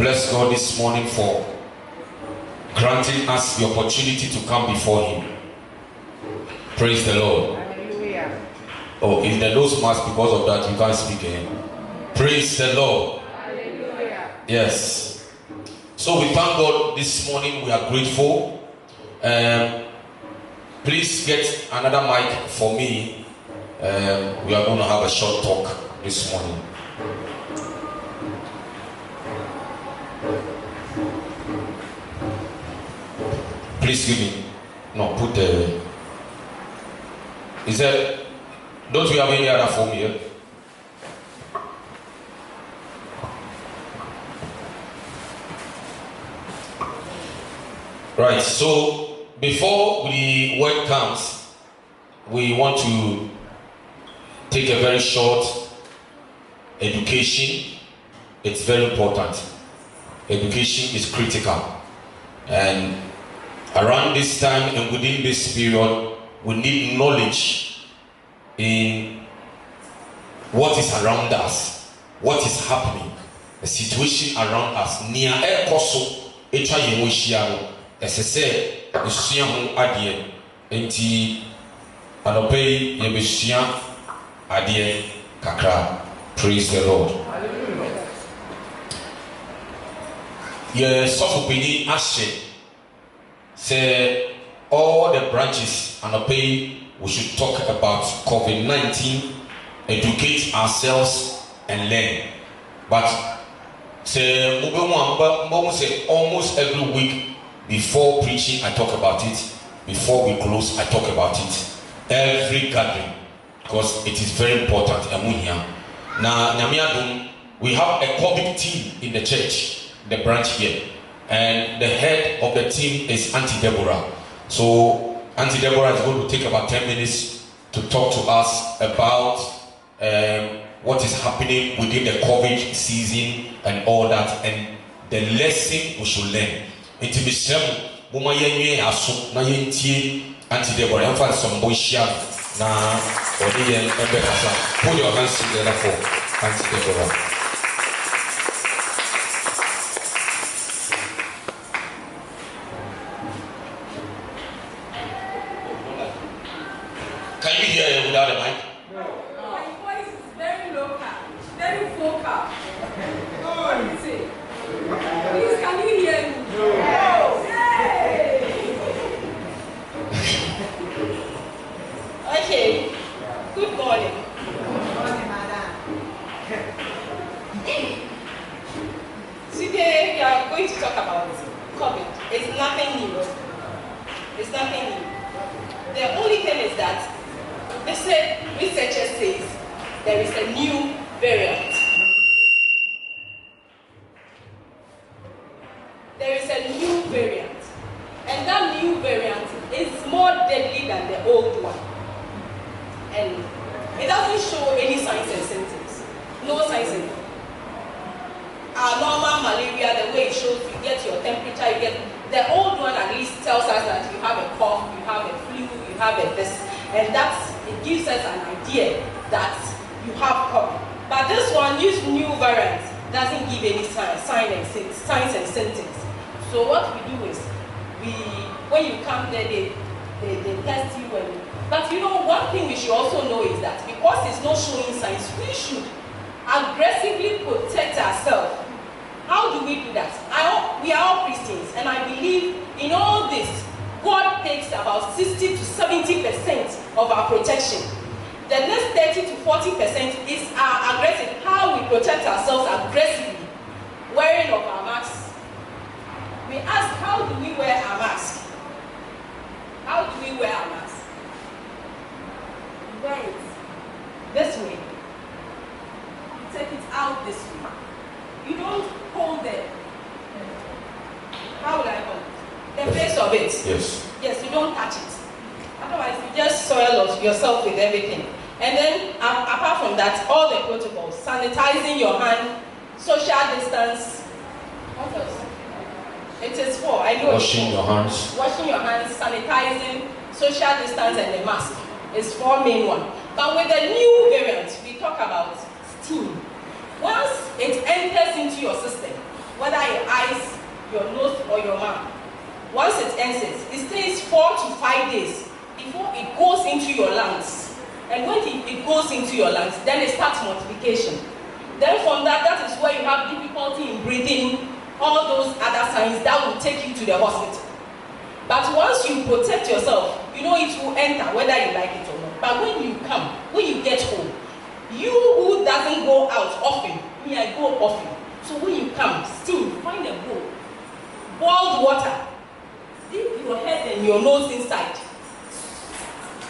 bless God this morning for granting us the opportunity to come before Him. Praise the Lord. Hallelujah. Oh, if the nose mask, because of that, you can't speak again. Praise the Lord. Hallelujah. Yes. So we thank God this morning. We are grateful. Please get another mic for me. We are going to have a short talk this morning. Please give me. No, put the. Is there? Don't we have any other form here? Right. So before the word comes, we want to take a very short education. It's very important. Education is critical, and around this time and within this period, we need knowledge in what is around us, what is happening, the situation around us. Near air koso, echa yemoishiano, esese, eshiya ho adie, enti anopei yebeshiya adie kakra. Praise the Lord. Yes, so pini ashe. Say all the branches anopei. We should talk about COVID-19, educate ourselves and learn. But say almost every week before preaching I talk about it. Before we close I talk about it. Every gathering, because it is very important. Now we have a COVID team in the church, the branch here, and the head of the team is Auntie Deborah. So Auntie Deborah is going to take about 10 minutes to talk to us about what is happening within the COVID season and all that, and the lesson we should learn. Auntie Deborah, I'm for some bullshit. Now, put your hands together for Auntie Deborah. Can you hear without a mic? No. My voice is very local, very vocal. What do you say? Please, can you hear me? No. Hey. Okay. Good morning. Good morning, madam. Today we are going to talk about COVID. It's nothing new. It's nothing new. The only thing is that they say, researchers say there is a new variant. There is a new variant. And that new variant is more deadly than the old one. And it doesn't show any signs and symptoms. No signs and symptoms. Our normal malaria, the way it shows, you get your temperature, you get the old one at least tells us that you have a cough, you have a flu, you have a this, and it gives us an idea that you have COVID. But this one, this new variant, doesn't give any signs and symptoms. So what we do is, when you come there, they test you. But you know, one thing we should also know is that because it's not showing signs, we should aggressively protect ourselves. How do we do that? We are all Christians, and I believe in all this, God takes about 60 to 70% of our protection. The next 30 to 40% is our aggressive, how we protect ourselves aggressively, wearing of our masks. We ask, how do we wear our mask? How do we wear our mask? Wear it this way. You take it out this way. You don't hold it. How would I hold it? The face of it. Yes. Yes, you don't touch it. Otherwise, you just soil yourself with everything. And then, apart from that, all the protocols: sanitizing your hand, social distance. What else? It is for, I know. Washing your hands. Washing your hands, sanitizing, social distance, and the mask is four main one. But with the new variant, we talk about steam. Once it enters into your system, whether your eyes, your nose, or your mouth. Once it enters, it stays 4 to 5 days before it goes into your lungs. And when it goes into your lungs, then it starts multiplication. Then from that is where you have difficulty in breathing, all those other signs that will take you to the hospital. But once you protect yourself, you know it will enter whether you like it or not. But when you get home, you who doesn't go out often, me I go often. So when you come, steam, find a bowl, boiled water, dip your head and your nose inside.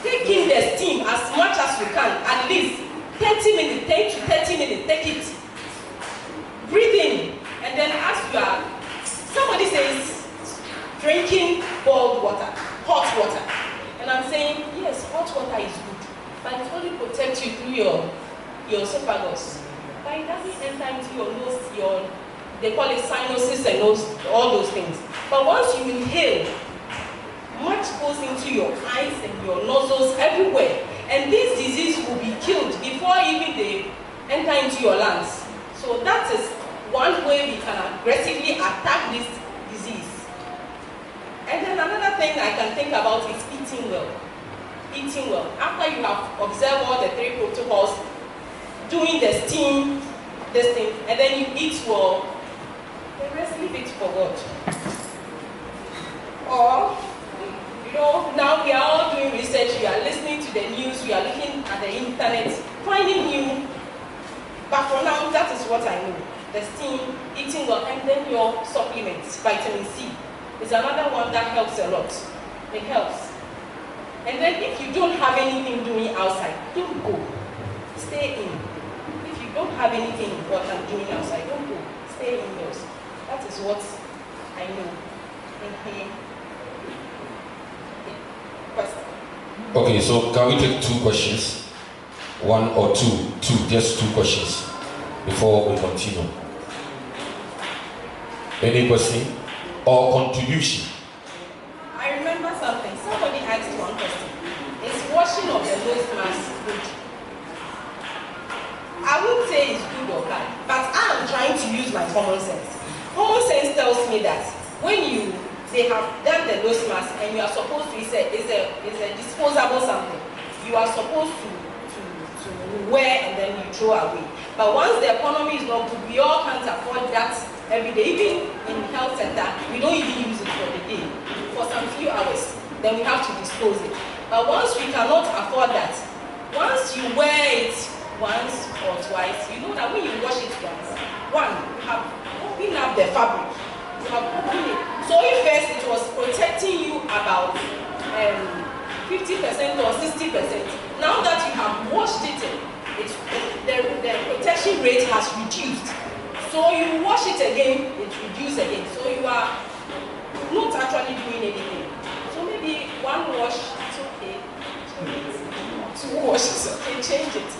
Take in the steam as much as you can, at least 30 minutes, 10 to 30 minutes, take it. Breathe in, and then as you are, somebody says, drinking boiled water, hot water. And I'm saying, yes, hot water is good, but it only protects you through your esophagus. But it doesn't enter into your nose, they call it sinuses and all those things. But once you inhale, much goes into your eyes and your nostrils everywhere. And this disease will be killed before even they enter into your lungs. So that is one way we can aggressively attack this disease. And then another thing I can think about is eating well. Eating well. After you have observed all the 3 protocols, doing the steam, this thing, and then you eat well, the rest leave it for God. Or, now we are all doing research, we are listening to the news, we are looking at the internet, finding new. But for now, that is what I know. The steam, eating well, and then your supplements, vitamin C, is another one that helps a lot. It helps. And then if you don't have anything doing outside, don't go. Stay in. If you don't have anything important doing outside, don't go. Stay indoors. That is what I know. Okay, so can we take 2 questions? 1 or 2? 2, just 2 questions before we continue. Any question or contribution? I remember something. Somebody asked one question. Is washing of the nose mask good? I wouldn't say it's good or bad, but I am trying to use my common sense. Common sense tells me that when they have done the nose mask and you are supposed to, it's a disposable something. You are supposed to wear and then you throw away. But once the economy is not good, we all can't afford that every day. Even in the health center, we don't even use it for the day, for some few hours. Then we have to dispose it. But once we cannot afford that, once you wear it once or twice, you know that when you wash it once, you have opened up the fabric. You have opened it. So if first it was protecting you about 50% or 60%, now that you have washed it, the protection rate has reduced. So you wash it again, it reduces again. So you are not actually doing anything. So maybe one wash, it's okay. 2 washes, okay, change it.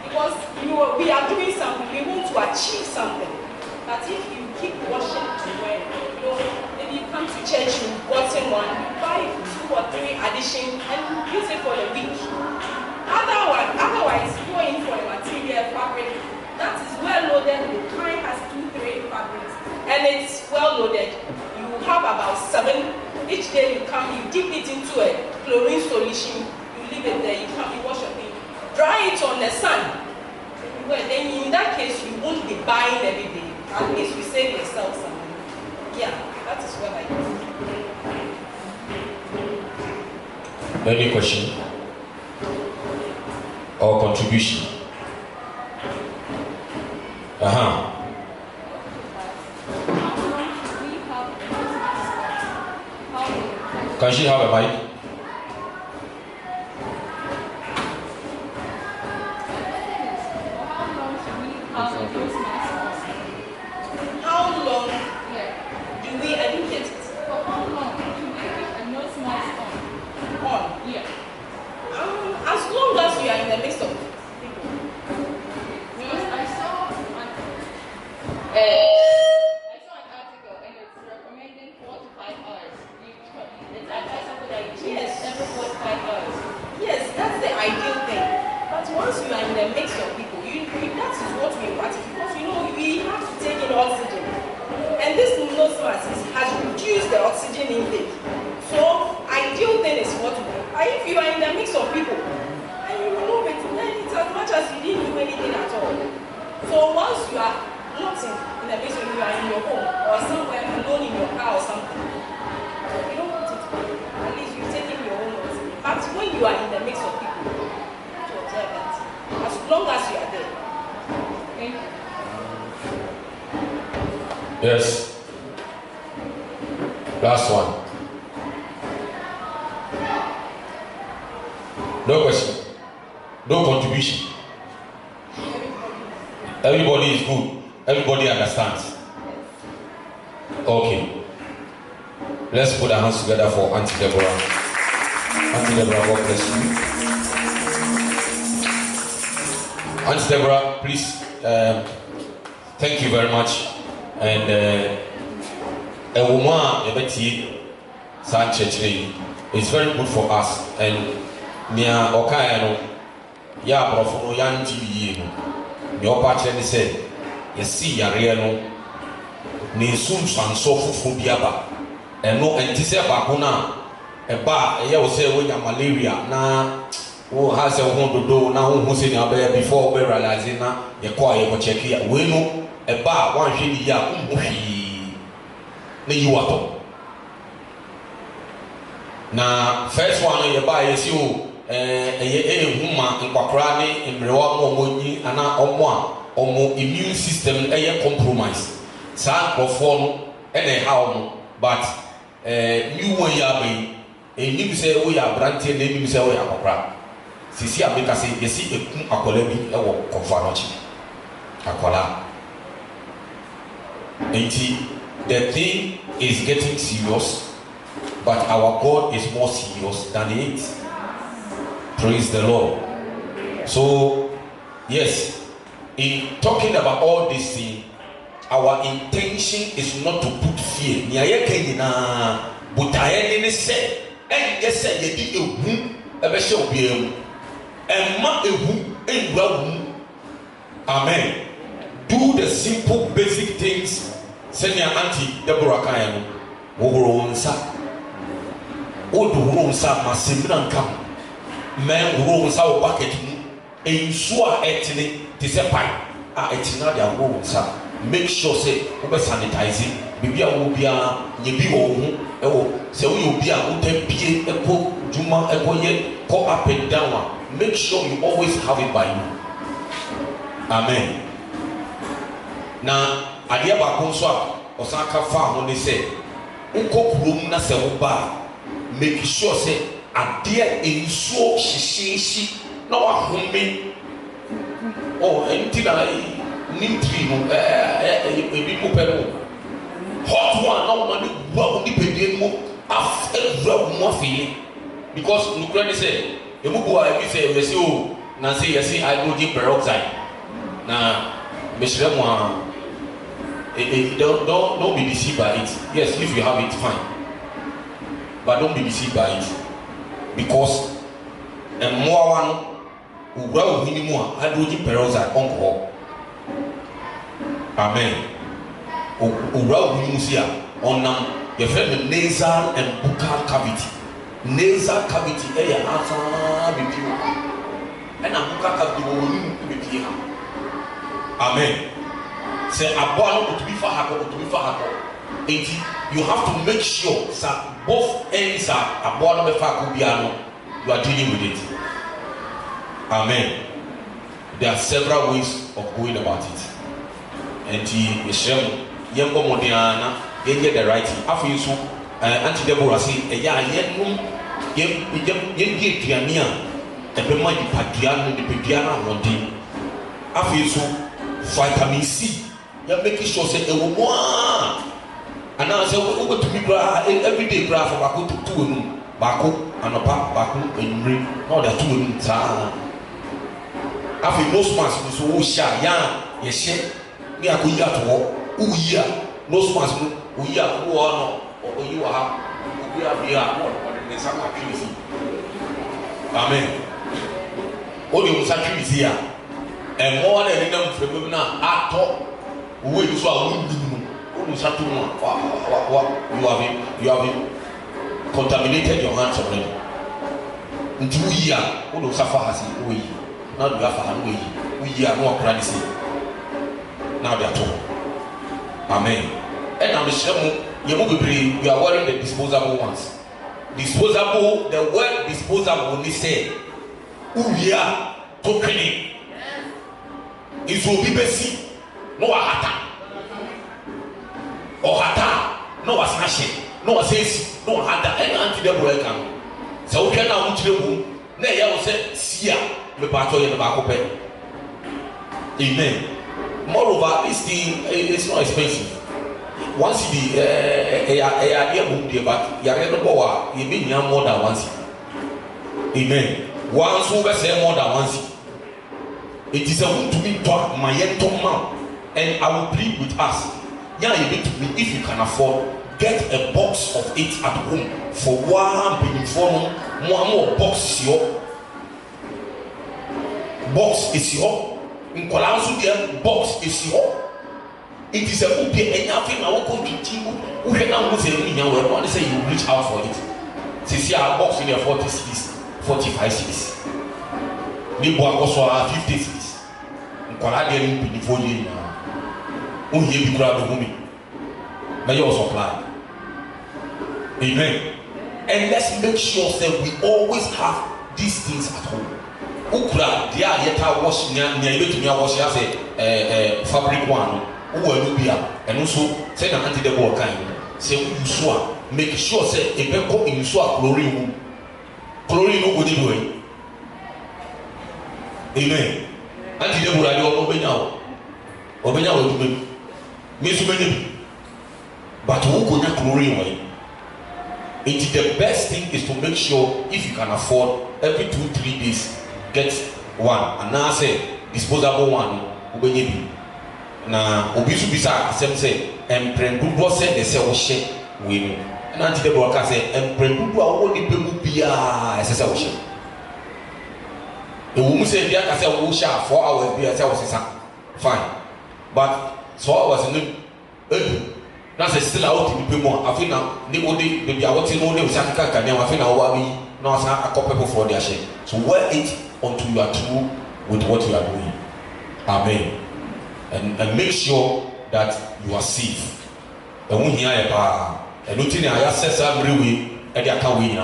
Because we are doing something, we want to achieve something. But if you keep washing maybe you come to church, you've gotten one, you buy 2 or 3 additions and use it for the week. Otherwise, go in for a material fabric that is well loaded, the kind has 2-3 fabrics, and it's well loaded. You have about 7. Each day you come, you dip it into a chlorine solution, you leave it there, you come, you wash your thing, dry it on the sun. Well, then in that case, you won't be buying every day. At least you save yourself some money. Yeah, that is what I do. Any question or contribution? Can she have a mic? How long do we educate it? For how long do we keep a nose mask On? Yeah. As long as you are in the midst of people. Because I saw an article and it's recommending 4 to 5 hours. It's advisable that you change Yes. every 4 to 5 hours. Yes, that's the ideal thing. But once you are in the midst of people, that is what we practice. Because we have to take in oxygen. And this nose mask has reduced the oxygen intake. So ideal thing is what to do. And if you are in the mix of people and you remove it, then it's as much as you didn't do anything at all. So once you are not in the mix of you are in your home or somewhere alone in your car or something, you don't want it. At least you're taking your own notes. But when you are in the mix of people, you have to observe that. As long as you are there. Okay? Yes. Last one. No question. No contribution. Everybody is good. Everybody understands. Okay. Let's put our hands together for Auntie Deborah. Auntie Deborah, God bless you. Auntie Deborah, please, thank you very much. And a woman, it's very good for us. And Nia Okayano, Ya Profono Yan TV, your partner said, You see, Yariano, Nisum San Sofu Fubiaba, and no Antisa Bakuna, a bar, a year will say when you malaria, now who has a home to do now, who's in your bed before we realizing now, you call you check here. We know a bar, one shilly ya, you water. Now, first one you buy is you. Woman in Bakrani, in Rewa Moni, and our immune system compromise. San perform anyhow, but you will be a new say we are branching, name say we are Bakra. Sisi America say, you see a colebi or confarnochi. Akola. The thing is getting serious, but our God is more serious than it. Praise the Lord. So, yes, in talking about all these things, our intention is not to put fear. Amen. Do the simple basic things. Send your Auntie Deborah Kayano. Men room sa bucket in sua etini disepai etina dia room sa make sure say we sanitizing bibia wo bia nye bi wo hu ewo se we obi a wo tempie eko juma eko ye go up and down. Make sure you always have it by you. Amen. Na adia ba ko so a osaka fa ho ni say unko kurom na se wo ba make sure say adia ensuo hihyehi na wa home enti na nintri no ebi mo pelo hot one na wo ni wa ni pedie mo afra mo afili because nukrani say emugo a ebi say we say o na say yes hydrogen peroxide na mesre mo don't be deceived by it. Yes, if you have it, fine, but don't be deceived by it. Because a more one will minimum hydrogen peroxide on call. Amen. On the friend nasal and buccal cavity. Nasal cavity, and a buccal cavity. Amen. Say a ball to be for her. You have to make sure that both ends are a ball of facubiano. You are dealing with it. Amen. There are several ways of going about it. And the Yambo Modiana, you get the right thing. After you so, Auntie Deborah say, after you so, vitamin C. You're making sure say a woman. And now I say we go to me every day graph from Baku to two Baku and a pap Baku and bring all the two in after no smas so sha ya yes me akuya to wo uya no smas uya wo no o you ha uya bia no the sacrifice. Amen. O the sacrifice here and more than them from na ato we so a you have contaminated your hands already. Into year, who do suffer has we now do have a hand we are no practice. Now they are told. Amen. And I'm sure we are wearing the disposable ones. Disposable, the word disposable when they say who we are talking is will be busy. No hata or hata, no was snatching, no says, no hata, and anti the welcome. So we can now to the room. Nay, I will say, Sia, the battle in the back of it. Amen. Moreover, this thing is not expensive. Once the idea book there, but you are you mean more than once. Amen. Once who say more than once. It is a good to me talk my mouth. And I will plead with us. Yeah, you need to be, if you can afford, get a box of it at home for one uniform. More box is your box is your. In Kolansu, the box is your. It is a good and nothing. I will go to you. Who can now say you say you reach out for it. See our box in your 40 cities, 45 cities. The boy also 50 cities. In Kolansu, before you. Who here be grab the woman? May you supply. Amen. And let's make sure that we always have these things at home. Ukra, they are yet wash near you to me wash as a fabric one. Who will be up and also say an anti the ball kind. Say you swap. Make sure say a pepo in swap chlorine. Chlorine no good anyway. Amen. Anti the ball I don't know now. Obenya will do but who could not chlorine away? It's the best thing is to make sure if you can afford every 2-3 days get one and now say disposable one ubenyebi na obisu bisa asem say emprendu say they say ohye we no na anti the broadcast say emprendu a wo ni pemu bia say ohye e wo mu say bia ka say wo sha 4 hours bia say wo sesa fine but so I was in the that's still out in the people. I feel now, they would be out in all the Saka, and I feel now, now a couple for their share. So wear it until you are through with what you are doing. Amen. And make sure that you are safe. And when here, and nothing I assess every way, and I can't win.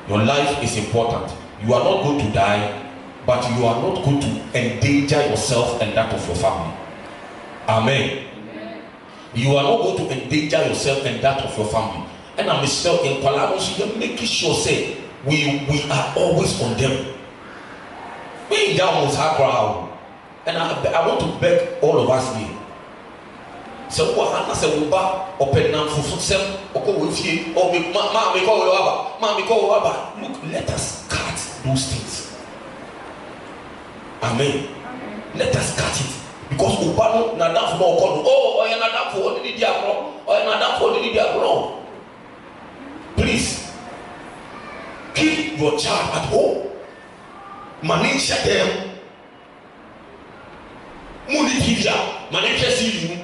Your life is important. You are not going to die, but you are not going to endanger yourself and that of your family. Amen. You are not going to endanger yourself and that of your family. And I'm still in collaboration, making sure say we are always on them. Being down was our crowd. And I want to beg all of us here. So what I say we back open now for some or with you or mommy call look, let us cut those things. Amen. Let us cut it. Because Ubano Nadaf no call, oh, I am not for the diablo, or I am not for the diablo. Please keep your child at home. Manage them. Munitivia, manage TV.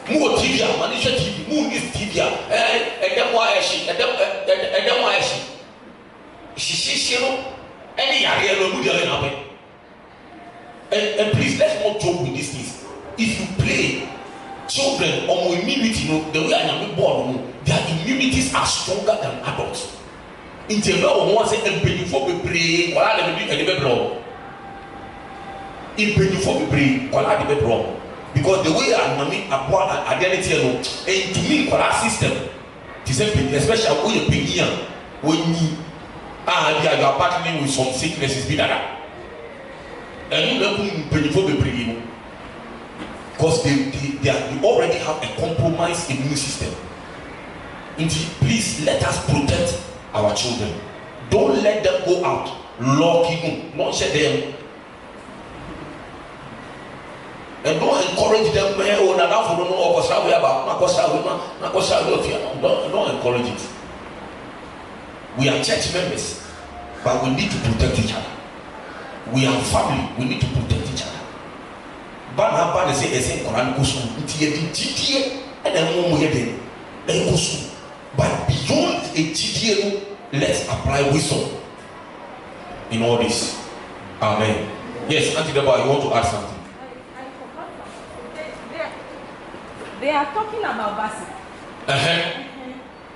Mutivia, manage TV, Munis Tivia, and then why she, and then why she, any area will be happen. And please, let's not joke with these things. If you play, children or immunity, the way I am born, their immunities are stronger than adults. In the law, one say, and before we pray, while I am doing a wrong. Before we pray, while I am wrong. Because the way I am identity, and to me, for our system, especially when you are battling with some sicknesses, and you don't before we bring because they already have a compromised immune system. Please let us protect our children. Don't let them go out locking, not shut them, and don't encourage them. Don't encourage it. We are church members, but we need to protect each other. We are family, we need to protect each other. Bana say esen koran ko school nti ye di GDA and then mo ye dey e ko school. But beyond a GDA, let's apply wisdom in all this. Amen. Yes, Auntie Deborah, you want to add something? I forgot something. They are talking about busing.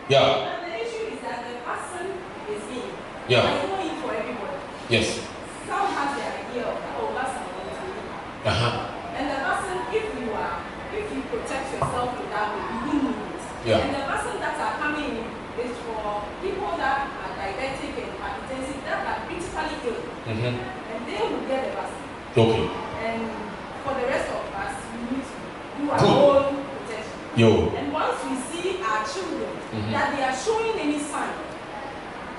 Yeah. And the issue is that the person is in. Yeah. I know it for everybody. Yes. Some have the idea of busing and the person, if you protect yourself with that way, you won't need it. Yeah. And the person that are coming in is for people that are diabetic and hypertensive, that are critically ill. And they will get the vaccine. Okay. And for the rest of us, we need to do our own protection. Yo. And once we see our children that they are showing any sign,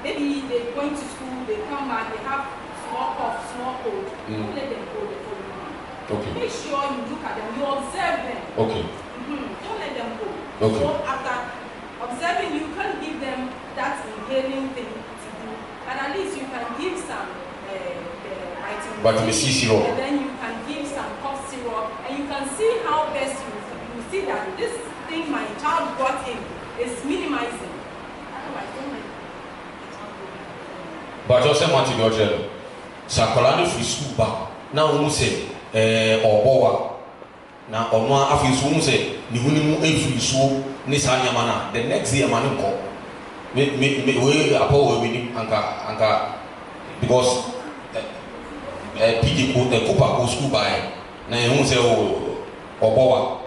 maybe they're going to school, they come back, they have small cough, small cold, don't let them go the following week. Okay. Make sure you look at them, you observe them. Okay. Don't let them go. Okay. So after observing, you can give them that inhaling thing to do, and at least you can give some vitamin C syrup. And then you can give some cough syrup, and you can see how best you see that this thing my child brought in is minimizing. Otherwise, don't let the child go. But you say what you do? Sakolani free school back. Now we say obowa. Na ono afi so mu say ni huni mu efiri so ni sa nyama na the next day amani ko me we apo we ni anka because PD ko Cooper ko school by na ehun say obowa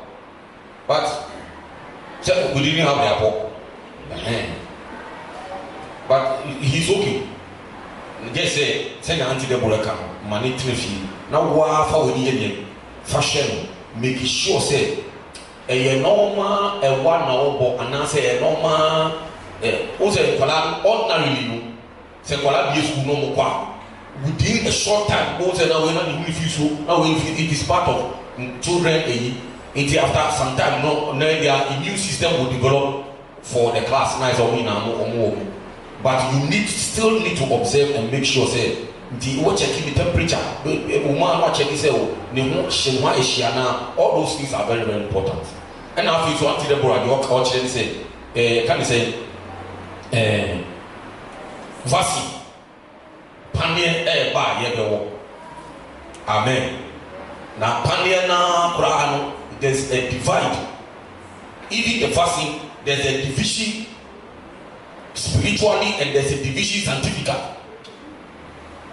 but we didn't have the apo but he's okay. Just say na Auntie Deborah come money trefi na wa fa we ni fashion make sure say a normal a one hour and I say a normal also ordinarily no say kwala be school no mo kwa within a short time go say now we not the feel so now it is part of children until after some time no their immune system will develop for the class nice or we na but you still need to observe and make sure say the what checking the temperature woman what checking say all those things are very very important. And now if you want to the board your culture say can you say vaccine panie ba ye amen na panie na kura there's a divide. Even the vaccine there's a division spiritually and there's a division scientifically.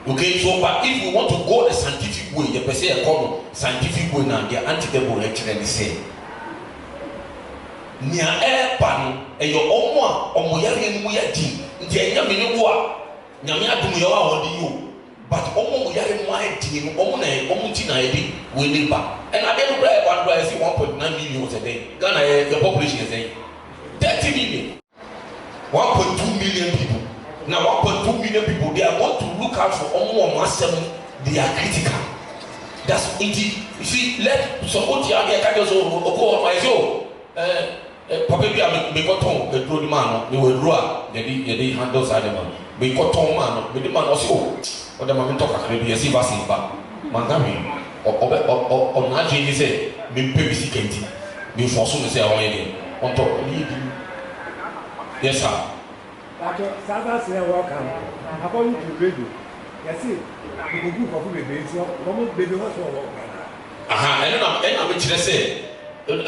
Okay, so but if we want to go the scientific way, the person call scientific way now, the Auntie actually say, "Nia pan e yo omo yare mu ya di, nti enya me ne wo a, nyame adum yo a wodi yo, but omo yare mu a di no omo ti na edi we ne ba. And at the end of the day, I see 1.9 million a day. Ghana the population is saying 30 million. 1.2 million people. Now 1.2 million people, they are want to look out for almost they are critical. That's it. You see, let support you and can just go my show. Probably I may got on the road man, they will draw, they handle side man. We got on man, but the man also, or the man talk a little see vaccine, but Mangami or Najee say, me PBC Kenti, me for soon say I want again. On top, yes, sir. South say welcome. According to radio, you see, the group of baby, so almost baby was for work. And I'm say, and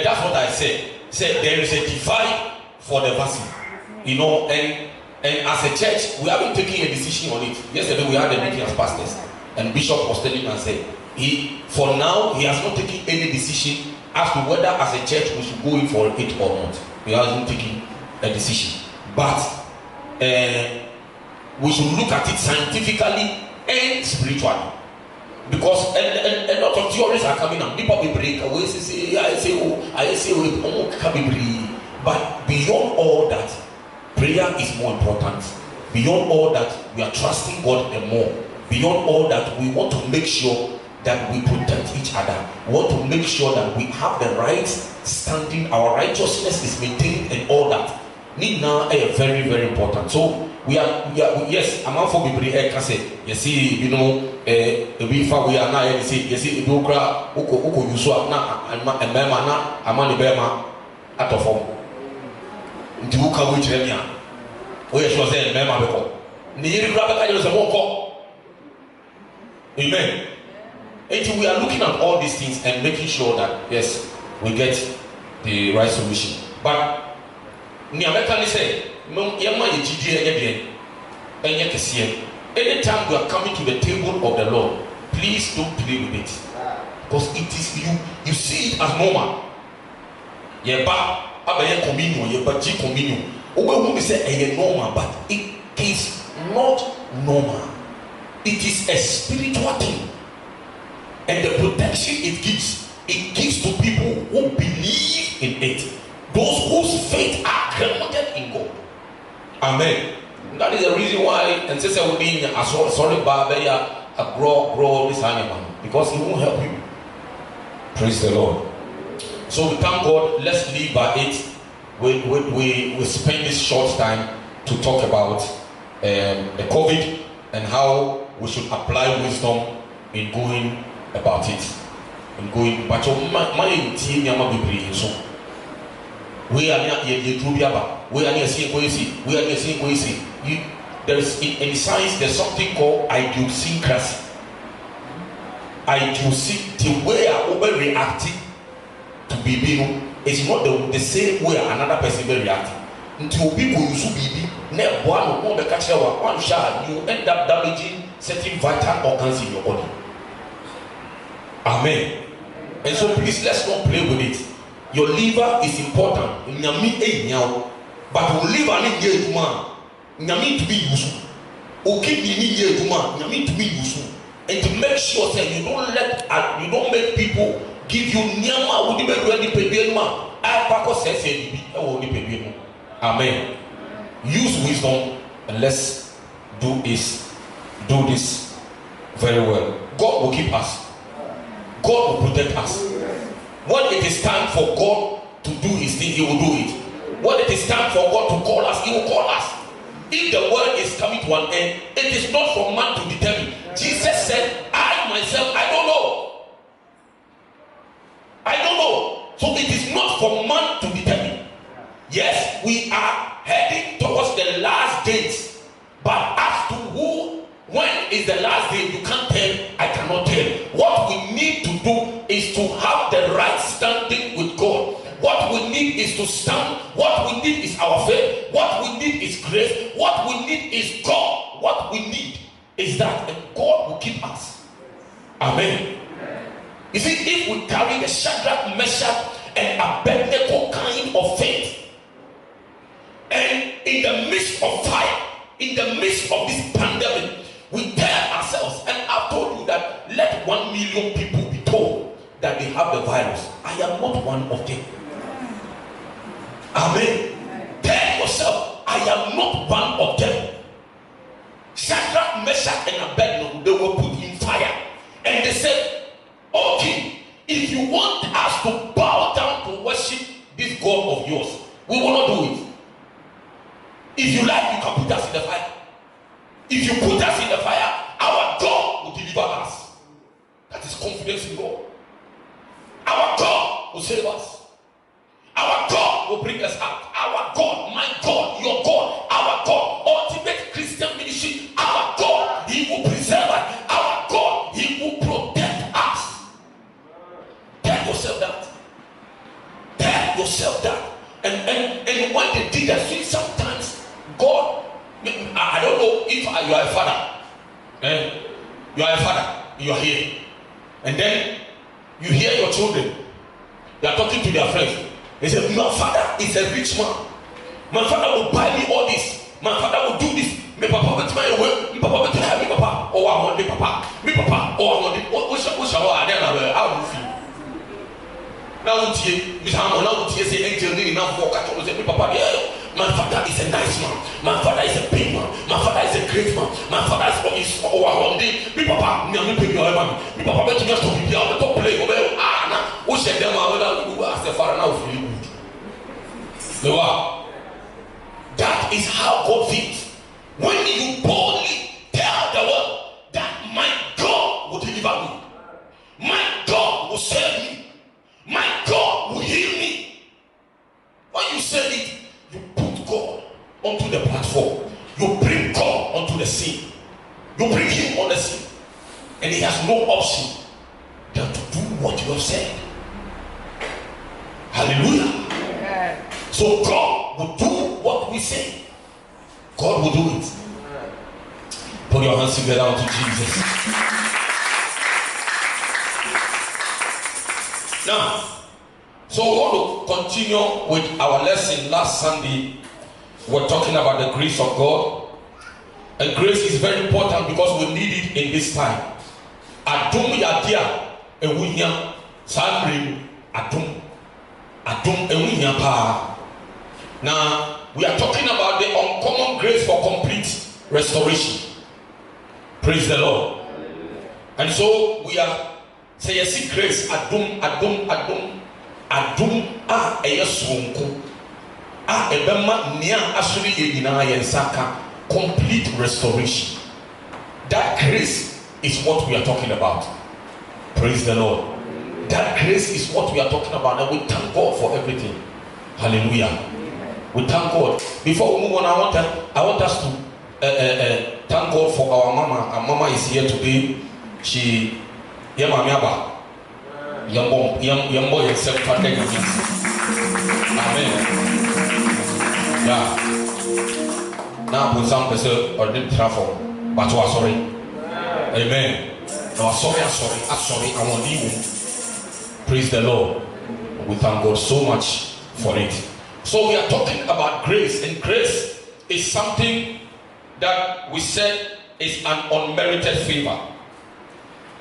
that's what I say. Say there is a divide for the vaccine, you know, and as a church, we haven't taken a decision on it. Yesterday we had a meeting as pastors, and Bishop was telling us say for now he has not taken any decision as to whether as a church we should go in for it or not. He hasn't taken a decision. But we should look at it scientifically and spiritually, because a lot of theories are coming out. People will break away, say, but beyond all that, prayer is more important. Beyond all that, we are trusting God the more. Beyond all that, we want to make sure that we protect each other. We want to make sure that we have the right standing, our righteousness is maintained, and all that. Need now very very important. So yes, I'm out for be can say, you see, you know, we far we are now, you see, you cry, Uko, you saw now, and Mama, a money bema at of home. Into Uka, which Remia, where she was there, Mama, before. Near Rabaka, there was a walk. Amen. And we are looking at all these things and making sure that, yes, we get the right solution. But, Niamekani said, anytime you are coming to the table of the Lord, please don't play with it, because it is you see it as normal. Communion. Say normal, but it is not normal. It is a spiritual thing, and the protection it gives to people who believe in it, those whose faith are grounded in God. Amen. That is the reason why, and sister will be in a sorry barbeya a grow this animal, because it won't help you. Praise the Lord. So we thank God. Let's live by it. We spend this short time to talk about the COVID and how we should apply wisdom in going about it. In going, but my team so we are near we are near seeing we are near seeing there is in science there's something called idiosyncrasy. The way I overreacting to baby is not the same way another person will react. Until people use baby, never one the catcher one shot, you end up damaging certain vital organs in your body. Amen. And so please, let's not play with it. Your liver is important. But your liver needs to be useful. Okay, to be useful. And to make sure that you don't make people give you amen. Use wisdom and let's do this very well. God will keep us. God will protect us. When it is time for God to do his thing, he will do it. When it is time for God to call us, he will call us. If the world is coming to an end, it is not for man to determine. Jesus said, I myself, I don't know. So it is not for man to determine. Yes, we are heading towards the last days. But as to when is the last day, you can't tell, I cannot tell. What we need to do is to have the right standing with God. What we need is to stand. What we need is our faith. What we need is grace. What we need is God. What we need is that, and God will keep us. Amen. You see, if we carry the Shadrach, Meshach, and Abednego kind of faith, and in the midst of fire, in the midst of this pandemic, we tell ourselves, and I've told you that let 1 million people be told that they have the virus. I am not one of them. Amen. Tell yourself, I am not one of them. Shadrach, Meshach, and Abednego, they were put in fire. And they said, okay, if you want us to bow down to worship this God of yours, we will not do it. If you like, you can put us in the fire. If you put us in the fire, our God will deliver us. That is confidence in God. Our God will save us. Our God will bring us out. Our God, my God, your God, our God, ultimate Christian ministry, our God, he will preserve us. Our God, he will protect us. Tell yourself that. Tell yourself that. And when they did that, see, sometimes God, I don't know if you are a father. You are a father, you are here. And then you hear your children, they are talking to their friends. They say, my father is a rich man. My father will buy me all this. My father will do this. Me papa will tell me way. Me papa will tell me papa. Oh, I want the papa. Me papa. Oh, I want the. What shall I do? How do you feel? Now, now say angel need enough for catch. Me papa, yeah. My father is a nice man. My father is a big man. My father is a great man. My father is oh, I want the. Me papa, me pay me all man. Me papa bet you just to be here. Me to play. Ah, na. Who said them? I will ask the father now. Feel good. That is how God feels. When you boldly tell the world that my God will deliver me, my God will save me, my God will heal me. When you say it, you put God onto the platform. You bring God onto the scene. You bring him on the scene. And he has no option than to do what you have said. Hallelujah. So God will do what we say. God will do it. Put your hands together unto Jesus. Now, so we want to continue with our lesson. Last Sunday, we're talking about the grace of God. And grace is very important because we need it in this time. Adum yadia ewunya samrim adum ewunya pa. Now we are talking about the uncommon grace for complete restoration. Praise the Lord. And so we are say yes, grace adum a eyesonko a ebema nia asuri yina yensaka. Complete restoration. That grace is what we are talking about. Praise the Lord. That grace is what we are talking about, and we thank God for everything. Hallelujah. We thank God. Before we move on, I want us to thank God for our mama. Our mama is here today. She yamamiaba yambo yourself. Amen. Yeah. Now put some person or didn't travel, but you are sorry. Amen. No, sorry. I want you. Praise the Lord. We thank God so much for it. So we are talking about grace, and grace is something that we said is an unmerited favor.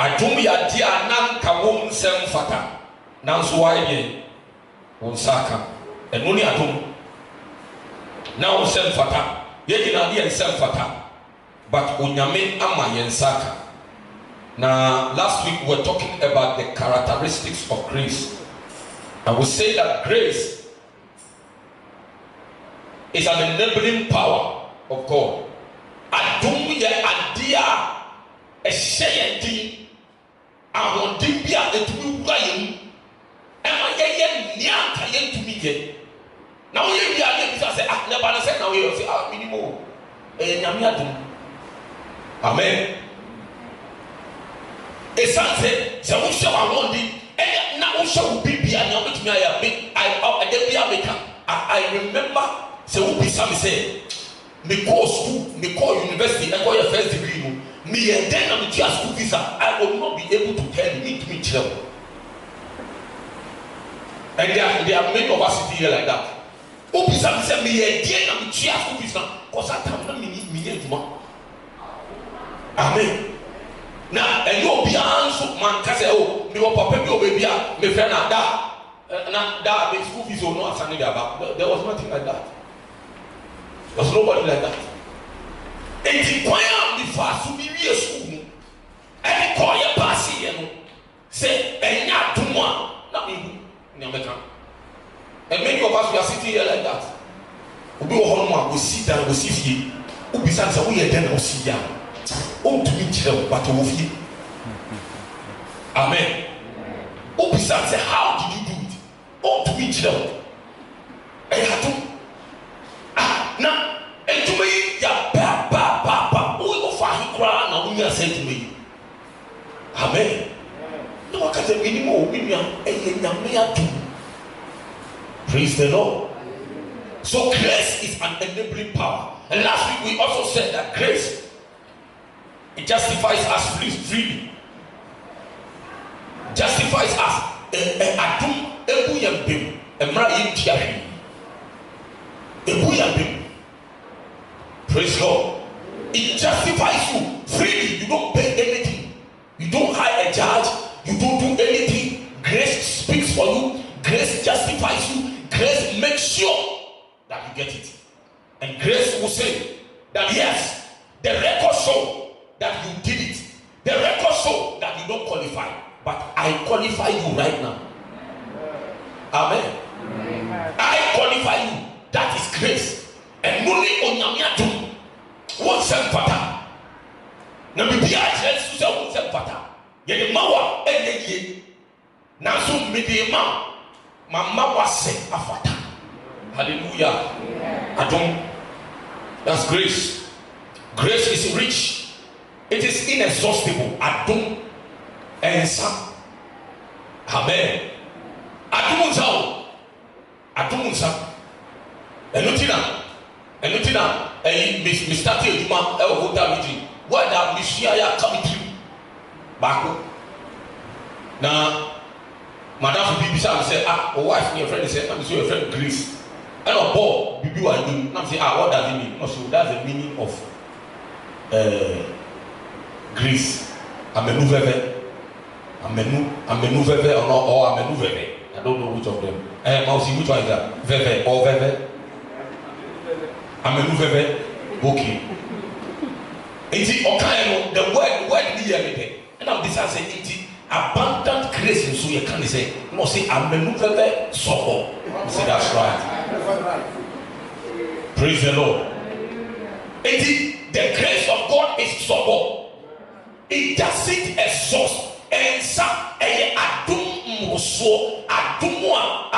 Adumi adia nan kawum sem fata nan suwaye unsaka enuni adum na sem fata. But unyame ama yensaka. Now last week we were talking about the characteristics of grace, and we say that grace is an enabling power of God. Adumye adia esheyenti awondibia etumi wayem ema yeye nianta yentumi ye. Now you say, never say now you say, minimum. Amen. It's something. So we show our one day. Now we show people. I remember. So we be some say, me go school, me go university, I go your first degree. Me and then I'm just school visa. I will not be able to tell me to meet them. And there are many of us here like that. Oh, bisa me again. I'm cheerful business because I can't me. Amen. Now, and you be answer man can say, oh, me wa papa me baby me friend that me school fees or not something about. There was nothing like that. There was nobody like that. And the choir me fast to be real school. And the choir pass here. Say, and not to one. Not me. And many of us we are sitting here like that. We sit down, we sit here. We say, we are then we see ya. Oh, to meet them, but to here. Amen. We say, how did you do it? Oh, to meet them. And you have to. Now, and to me, ya pa. We go find cry now. We are saying to me, Amen. No, I can't say anymore. We are do. Praise the Lord. So grace is an enabling power. And last week we also said that grace, it justifies us freely. Justifies us. Praise God. It justifies you freely. You don't pay anything. You don't hire a judge. You don't do anything. Grace speaks for you. Grace justifies you. Grace makes sure that you get it. And grace will say that yes, the record show that you did it. The record show that you don't qualify. But I qualify you right now. Amen. I qualify you. That is grace. And only on Yamiatu. adum medema mama wase afata. Hallelujah. Adum. That's grace. Grace is rich. It is inexhaustible. Adum ensa. Amen. Adum unsa. Adum unsa. Enutina. Me start eduma e wo da meeting. What that mission ya come through. Bako. Na madam bibi say wife your friend say I'm your friend Grace. And a ball bibi wa do. Na say what does it mean? No, so that's the meaning of Grace. Amenu veve or amenu veve. I don't know which of them. Mausi, which one is that? Veve or veve? Amenu veve. Okay. Enti okae no the word be everything. And now this has said enti abundant grace in so you can say no say amenu veve sobo. Say that's right. Praise the Lord. Enti the grace of God is sobo. It doesn't exhaust. And some adum muso adumwa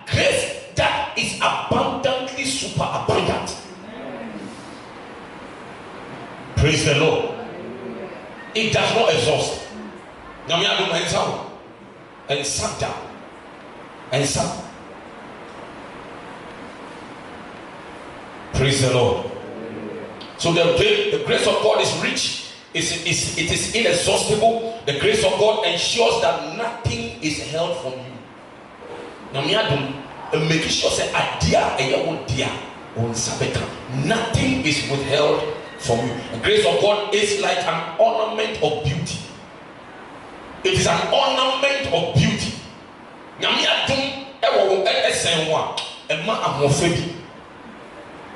grace that is abundantly super abundant. Praise the Lord. It does not exhaust. Now we are doing and some and some. Praise the Lord. So the grace of God is rich. It is inexhaustible. The grace of God ensures that nothing is held from you. Now me adum make sure say adia eya dia on sabeka. Nothing is withheld from you. The grace of God is like an ornament of beauty. It is an ornament of beauty. Now me adum ewo esenwa ema amofebi.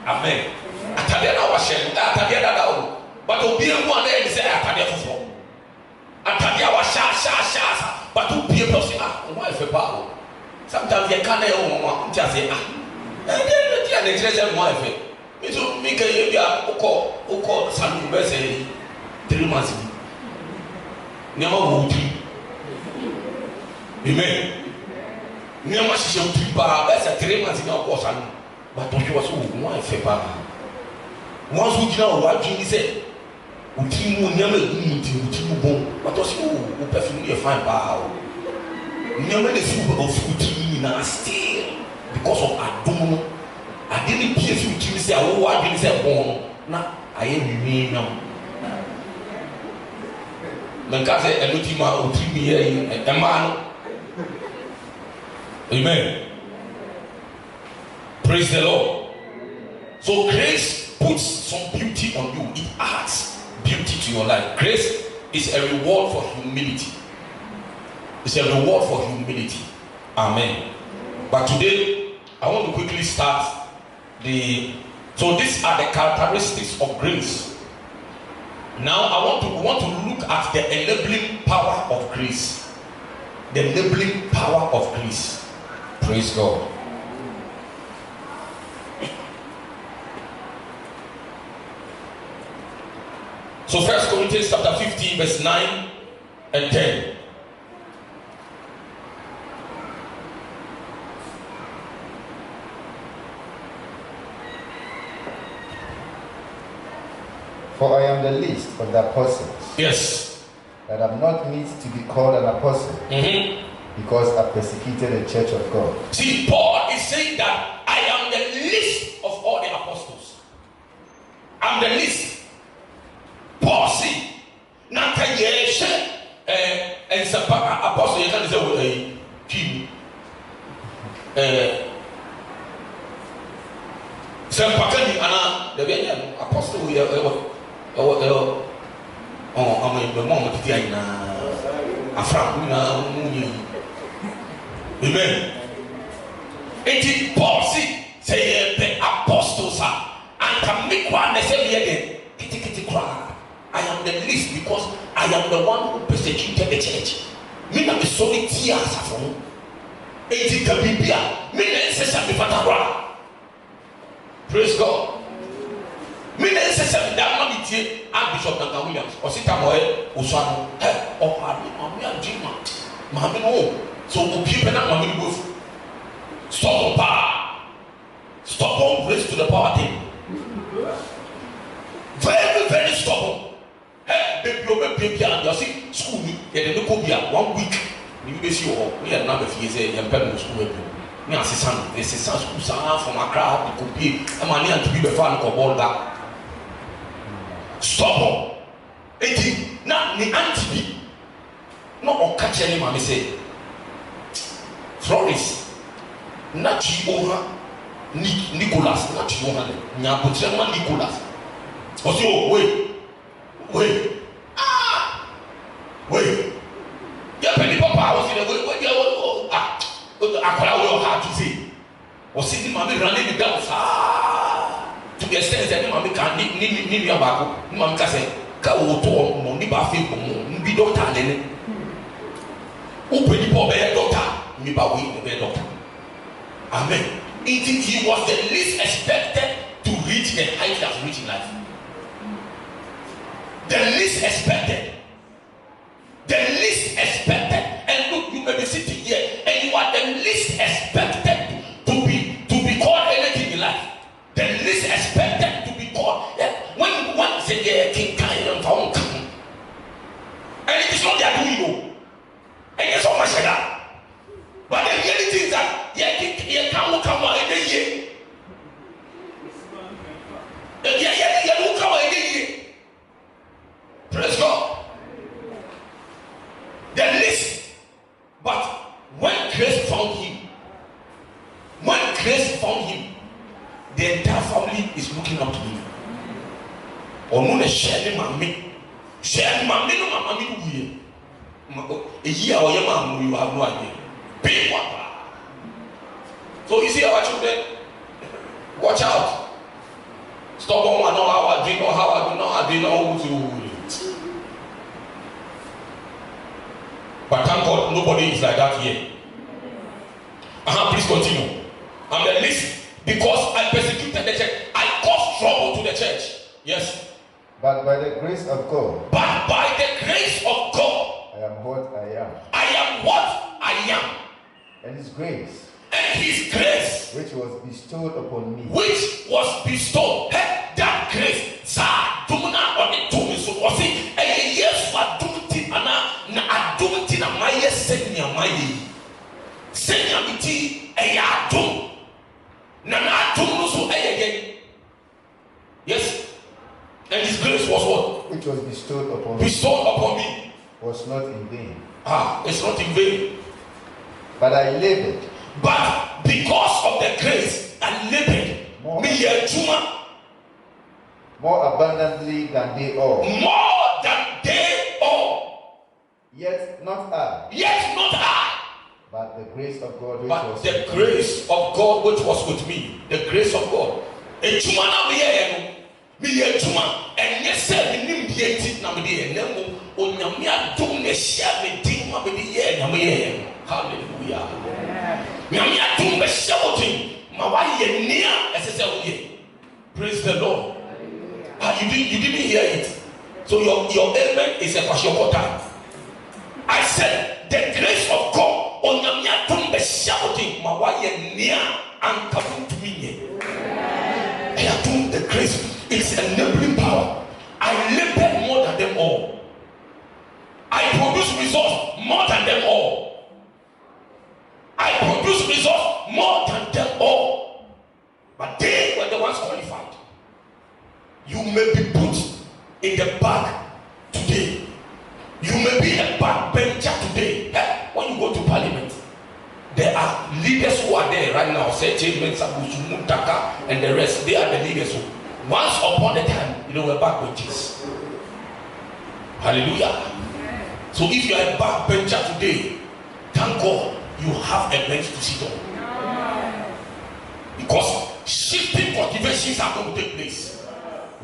Amen. Atade na wa she atade dada o. But obi emu ana e say atade fofo. Atade a wa sha but obi emu say why fe pa o. Sometimes you can't hear mama just say and then the church say why fe. Me so me can you bia uko sanu be say 3 months. Never wo ti. Amen. Never she ti ba be say 3 months na uko sanu. But don't you was why fe pa. Once we know what you say utimu nyama utimu bon but also o perfume you find power nyama the soup of utimu na still because of adum I didn't pierce you to say oh what did say bon na I am now man ka say elutima utimu here e man. Amen. Praise the Lord. So grace puts some beauty on you. It adds beauty to your life. Grace is a reward for humility. It's a reward for humility. Amen. But today, I want to quickly start so these are the characteristics of grace. Now I want to look at the enabling power of grace. The enabling power of grace. Praise God. So 1 Corinthians chapter 15 verse 9 and 10. For I am the least of the apostles. Yes. That am not meet to be called an apostle. Because I persecuted the church of God. See, Paul is saying that I am the least of all the apostles. I'm the least. Paul see, not a year, and some apostle you can say a king. Some Pakani Anna, the apostle we I mean, the moment amen. It is Paul see, say the apostles are and can make one necessarily kitty cry. I am the least because I am the one who persecuted the church. Me na be sorry tears from. Eti kabibia. Me na sesa be fatara. Praise God. Me na sesa da ma bi tie Bishop Duncan Williams. Osita moe osano. O pa mi ajima. Ma me no. So obi na mama go stop power. Stubborn race to the power thing. Very, very stubborn. Hey, baby, and you see school, you don't go 1 week. You be see we are not a years a young school. Me assistant, this is school from Accra, it could be a man to be the fan of all that. Stubborn. 18. Now, the auntie, no, catch any man say. Floris, not you, Nicholas, not you, Nyabuchema Nicholas. Also, wait. Wait. Yeah, Penny Papa, I was in a way. I will hard to say. Was sitting mommy running the down to the extent that mommy can't need your back. Mamma say, Go to Money Buffy, be doctor. Open the poor bear doctor, me by way the doctor. Amen. Indeed, he was the least expected to reach the height of reaching life. The least expected. The least expected. And look, you may be sitting here and you are the least expected to be called anything in life. The least expected to be called. When one say yeah, King Kai and Found, and it is not their doing, and it's so much like that. But the reality is that yeah, come out in the year. Yeah, come out in the year. Praise God. The least. But when grace found him, the entire family is looking up to him. Or no, share mommy no mommy a year or your mom, you have no idea. Big one. So you see our children, watch out. Stop on know how I drink or how I do not, I do not to. But thank God nobody is like that here. Please continue. I'm the least because I persecuted the church. I caused trouble to the church. Yes. But by the grace of God. But by the grace of God. I am what I am. I am what I am. And His grace. And His grace. Which was bestowed upon me. Which was bestowed. Hey, that grace. Sa dumuna on the tomb so was it? And yes, what dumti ana na adumti na maye senya maye. Senya miti e ya dum. Na adum no so again. Yes. And His grace was what? Which was bestowed upon me. Bestowed upon me. Was not in vain. It's not in vain. But I labored. But because of the grace, I labored. More abundantly than they all. More than they all. Yet not I. Yet not I. But the grace of God which but was the with grace me. of God which was with me. The grace of God. And yes, sir, we need the 18th number. Onyamia do ne share me ding ma be ye nyame. Hallelujah. Nyamia do be shouting ma wa ye nia esese wo ye. Praise the Lord. You didn't hear it. So your amen is a kwashokota. I said the grace of God onyamia do be shouting ma wa ye nia anka to me. I am doing the grace. It's enabling power. I labored more than them all. I produce results more than them all. I produce results more than them all. But they were the ones qualified. You may be put in the bag today. You may be a backbencher today. When you go to parliament, there are leaders who are there right now. And the rest, they are the leaders who once upon a time, were backbenchers. Hallelujah. So if you are a backbencher today, thank God you have a bench to sit on. Because shifting cultivations are going to take place.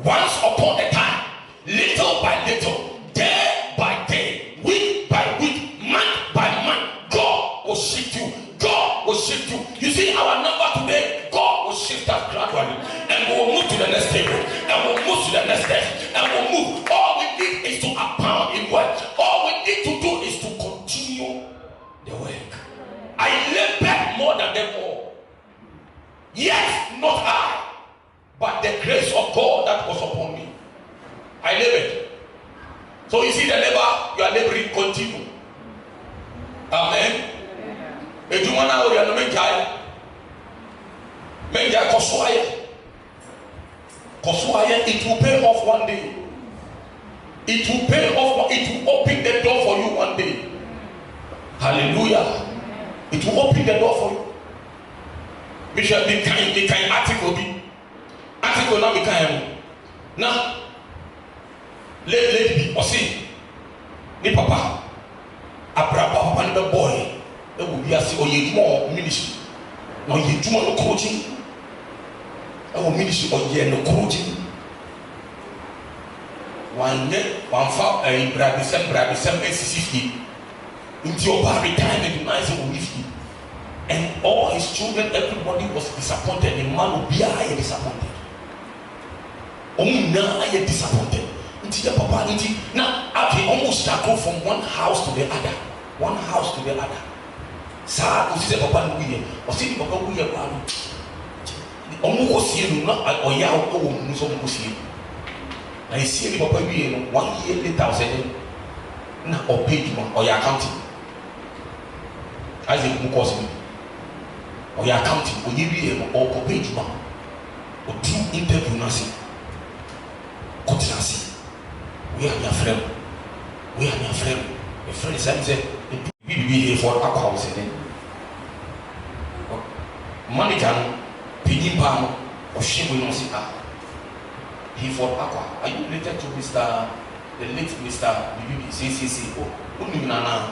Once upon a time, little by little, day by day, week by week, month by month, God will shift you. God will shift you. You see our number today, God will shift us gradually. And we will move to the next table. And we'll move to the next step. And we'll move. All we need is to abound in work. All we need to do is to continue the work. So you see the labor, you are laboring, continue. Amen. Ejumana o ya no menjai. Menjai kosuaya, it will pay off one day. It will pay off, it will open the door for you one day. Hallelujah. It will open the door for you. Bishop, the kind article be. Article now be kind. Now, let be, or see, the papa, Abraham, and the boy, it will be as or ye more ministry. No, ye do no coaching. Our ministry or ye no coaching. One day, one found a Brabism, SCC into your retirement, nice and whiskey. And all his children, everybody was disappointed. The man would be disappointed. Now I am disappointed. Until the papa, now I can almost go from one house to the other. One house to the other. Sad, you see the papa Louis, or see the papa Louis. Almost see you not or yao, oh, so see. I see the papa Louis 1 year later, I said, now or pay you or your accounting. I say, who calls me? Or your accounting, or you be or pay you or do interview nothing. Continuously. We are your friend. We are your friend. Your friend is saying, we be here for a house. Money can pay palm or she will not see her. He for aqua. Are you related to Mr. the late Mr. CCC? Oh,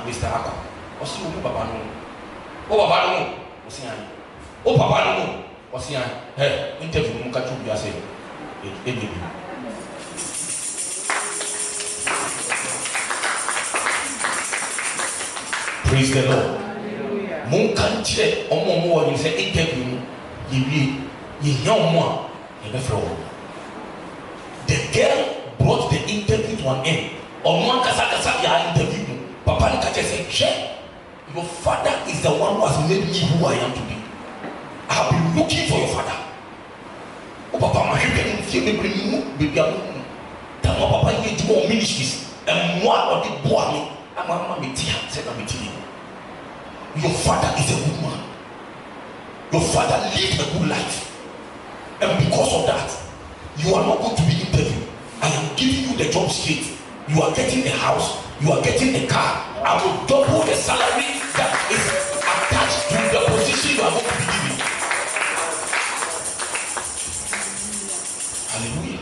Mr. Aqua. Or see who Papa no. Oh, Papa no. Oh, Papa no. Or see, hey, interview Mukatu, you are saying. Praise the Lord. Mon country, on more, you say interview, you know more, you never. The girl brought the interview to an end. On one Kasakasa, ya interview, Papa Nkache said, "Che, your father is the one who has made me who I am today. I have been looking for your father. Oh, Papa, my husband, if you bring me, baby, I'm tell my Papa, you do more ministries, and one of the boy, I'm a mammy, said I'm a your father is a good man. Your father lived a good life. And because of that, you are not going to be interviewed. I am giving you the job straight. You are getting a house. You are getting a car. I will double the salary that is attached to the position you are going to be given. Hallelujah.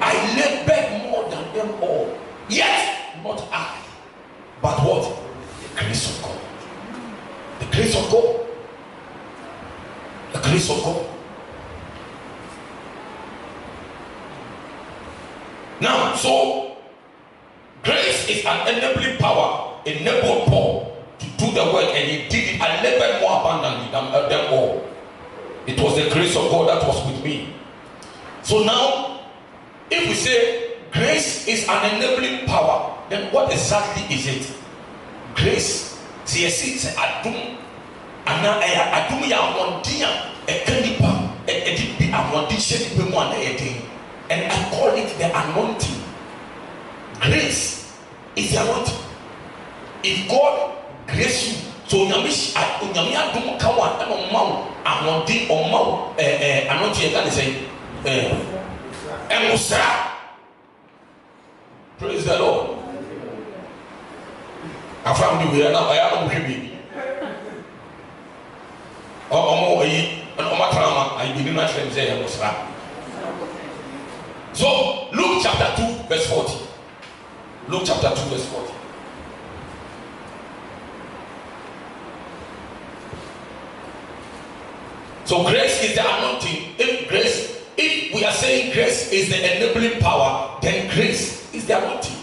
I labored more than them all. Yet, not I. But what? The grace of God. The grace of God. The grace of God. Now, so grace is an enabling power, enabled Paul to do the work, and he did it a little bit more abundantly than them all. It was the grace of God that was with me. So now, if we say grace is an enabling power, then what exactly is it? Grace. See, it's adum, and now adum ya wantia, a candipa, a deep anointing, and I call it the anointing. Grace is the anointing. If God grace you, so Yamish, Yamia dum kawan, and on mount, anointing or mount, anointing, can say, and Musra. Praise the Lord. I found you here now. I am a baby. Oh, I didn't actually say I was right. So, Luke chapter 2, verse 40. Luke chapter 2, verse 40. So, grace is the anointing. If we are saying grace is the enabling power, then grace is the anointing.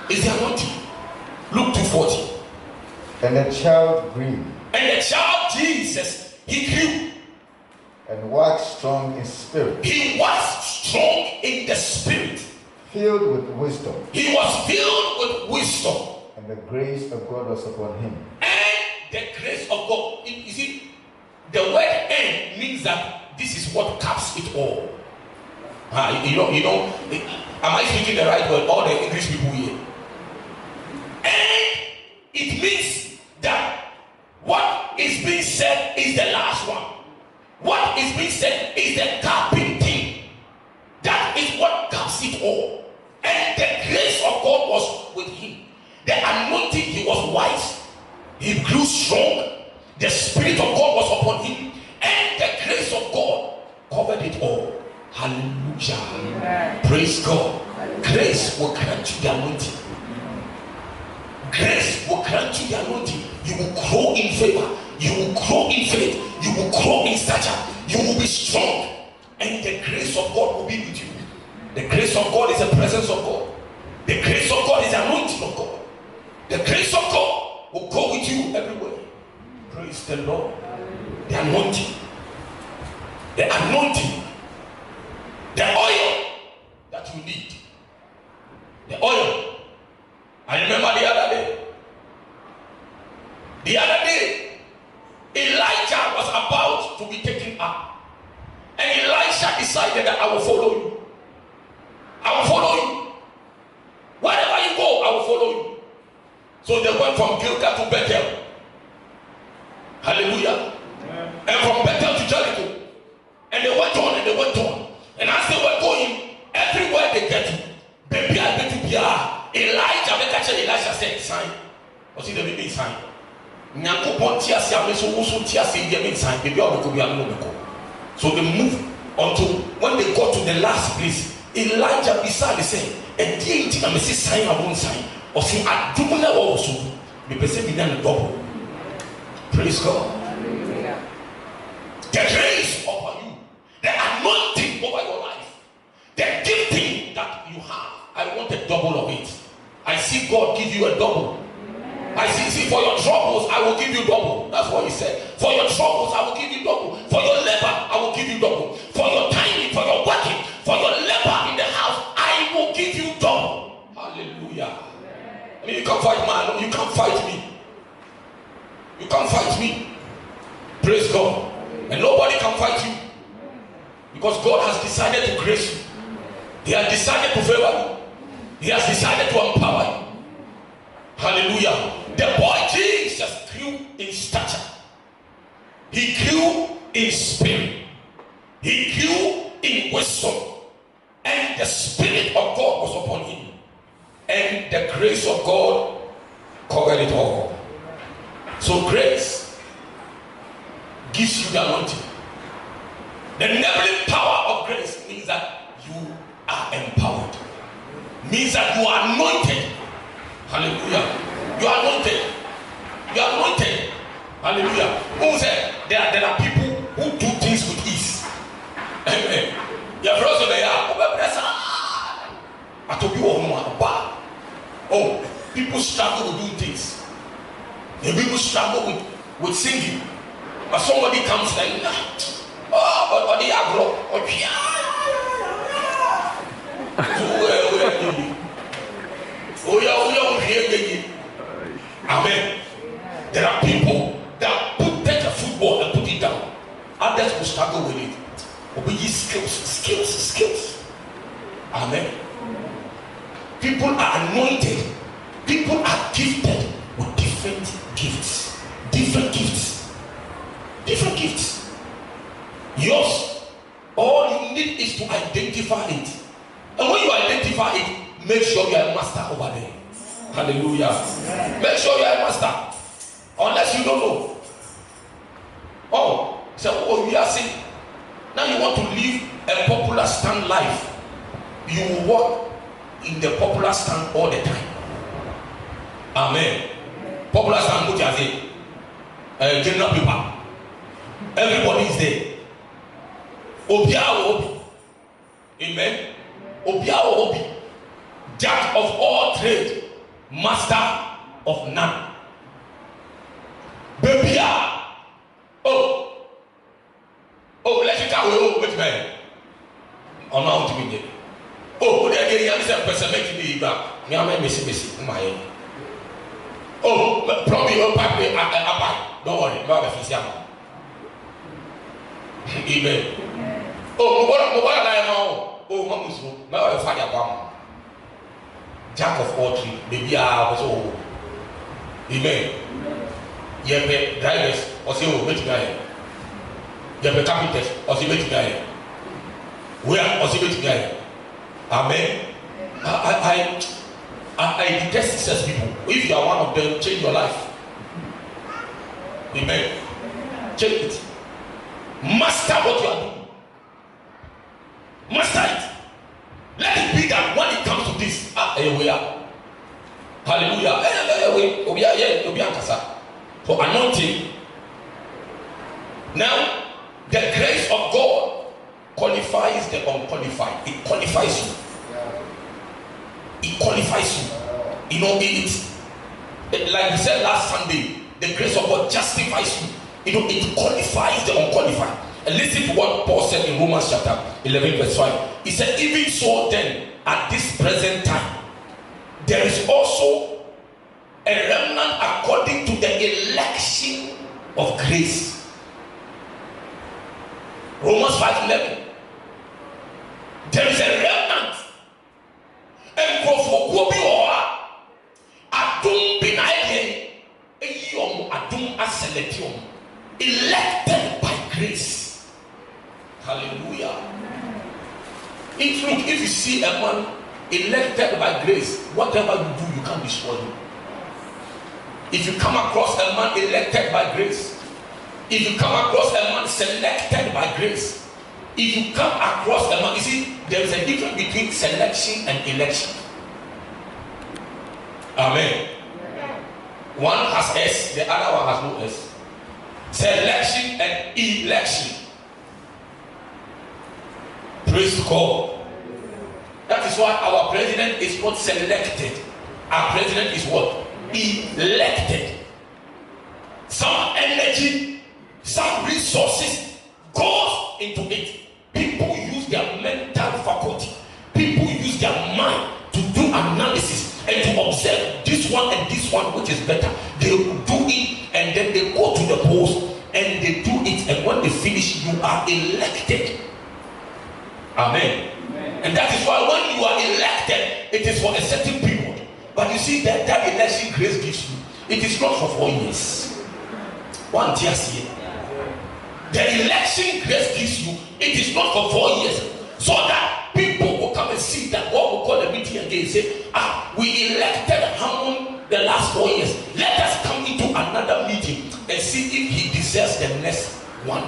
Is the anointing. Luke 2:40. And the child grew. And the child Jesus, he grew. And waxed strong in spirit. He was strong in the spirit. Filled with wisdom. He was filled with wisdom. And the grace of God was upon him. And the grace of God. You see, the word "and" means that this is what caps it all. Am I speaking the right word? All the English people here. And it means that what is being said is the last one. What is being said is the capping thing. That is what caps it all. And the grace of God was with him. The anointing, he was wise. He grew strong. The Spirit of God was upon him. And the grace of God covered it all. Hallelujah. Amen. Praise God. Grace will grant you the anointing. Grace will grant you the anointing. You will grow in favor. You will grow in faith. You will grow in stature. You will be strong. And the grace of God will be with you. The grace of God is the presence of God. The grace of God is the anointing of God. The grace of God will go with you everywhere. Praise the Lord. The anointing. The anointing. The oil that you need. The oil. I remember the other day. The other day, Elijah was about to be taken up. And Elisha decided that I will follow you. I will follow you. Wherever you go, I will follow you. So they went from Gilgal to Bethel. Hallelujah. Yeah. And from Bethel to Jericho. And they went on and they went on. And as they were going, everywhere they get to, Elijah said, sign. Or see the baby sign. So they moved until when they got to the last place, Elijah beside said, and the sign I won't sign. Or see, I do not also be perceiving double. Praise God. The grace upon you, the anointing over your life, the gifting that you have. I want a double of it. I see God give you a double. I see for your troubles, I will give you double. That's what he said. For your troubles, I will give you double. For your labor, I will give you double. For your timing, for your working, for your labor in the house, I will give you double. Hallelujah. I mean, you can't fight man. You can't fight me. You can't fight me. Praise God. And nobody can fight you. Because God has decided to grace you. He has decided to favor you. He has decided to empower you. Hallelujah. The boy Jesus grew in stature. He grew in spirit. He grew in wisdom. And the Spirit of God was upon him. And the grace of God covered it all. So grace gives you the anointing. The enabling power of grace means that you are empowered. Means that you are anointed. Hallelujah. You are anointed. You are anointed. Hallelujah. Who said there are people who do things with ease? Amen. Oh, people struggle with doing things. The people struggle with singing. But somebody comes like, oh, but they are grow. Amen. There are people that take a football and put it down. Others will struggle with it. Skills. Amen. People are anointed. People are gifted with different gifts. Yours, all you need is to identify it. And when you identify it, make sure you are a master over there. Hallelujah. Make sure you are a master. Unless you don't know. Oh, so we are saying, now you want to live a popular stand life. You will walk in the popular stand all the time. Amen. Popular stand, what you say? General people. Everybody is there. Obi. Amen. Obi. Jack of all trade, master of none. Baby. Let's get away. Wait a minute. On out to me. They're getting a person making me back. Missy. My. Probably your pipe. Don't worry, Baba Fisiama. Amen. What I know? oh, mamus no, now I find a bomb. Jack of all trades, maybe I was oh. Amen. You have drivers, or say, oh, wait, guy. You have carpenters, or say, wait, guy. Where, or say, wait, guy. Amen. I detest such people. If you are one of them, change your life. Amen. Change it. Master what you are doing. Master it. Let it be that when it comes to this, we are. Hallelujah. For anointing. Now, the grace of God qualifies the unqualified. It qualifies you. It qualifies you. You know, like we said last Sunday, the grace of God justifies you. You know, it qualifies the unqualified. And listen to what Paul said in Romans chapter 11 verse 5. He said, even so then, at this present time, there is also a remnant according to the election of grace. Romans 5:11. There is a remnant. And for Adum Binaye, Adum Aseletium, elected by grace. Hallelujah. If you see a man elected by grace, whatever you do, you can't destroy him. If you come across a man elected by grace, if you come across a man selected by grace, if you come across a man, you see, there is a difference between selection and election. Amen. One has S, the other one has no S. Selection and election. Praise God. That is why our president is not selected. Our president is what? Elected. Some energy, some resources goes into it. People use their mental faculty. People use their mind to do analysis and to observe this one and this one which is better. They will do it and then they go to the post and they do it, and when they finish, you are elected. Amen. And that is why when you are elected, it is for a certain period. But you see that election grace gives you, it is not for 4 years. One year. The election grace gives you, it is not for 4 years. So that people will come and see that God will call the meeting again and say, we elected Hammond the last 4 years. Let us come into another meeting and see if he deserves the next one.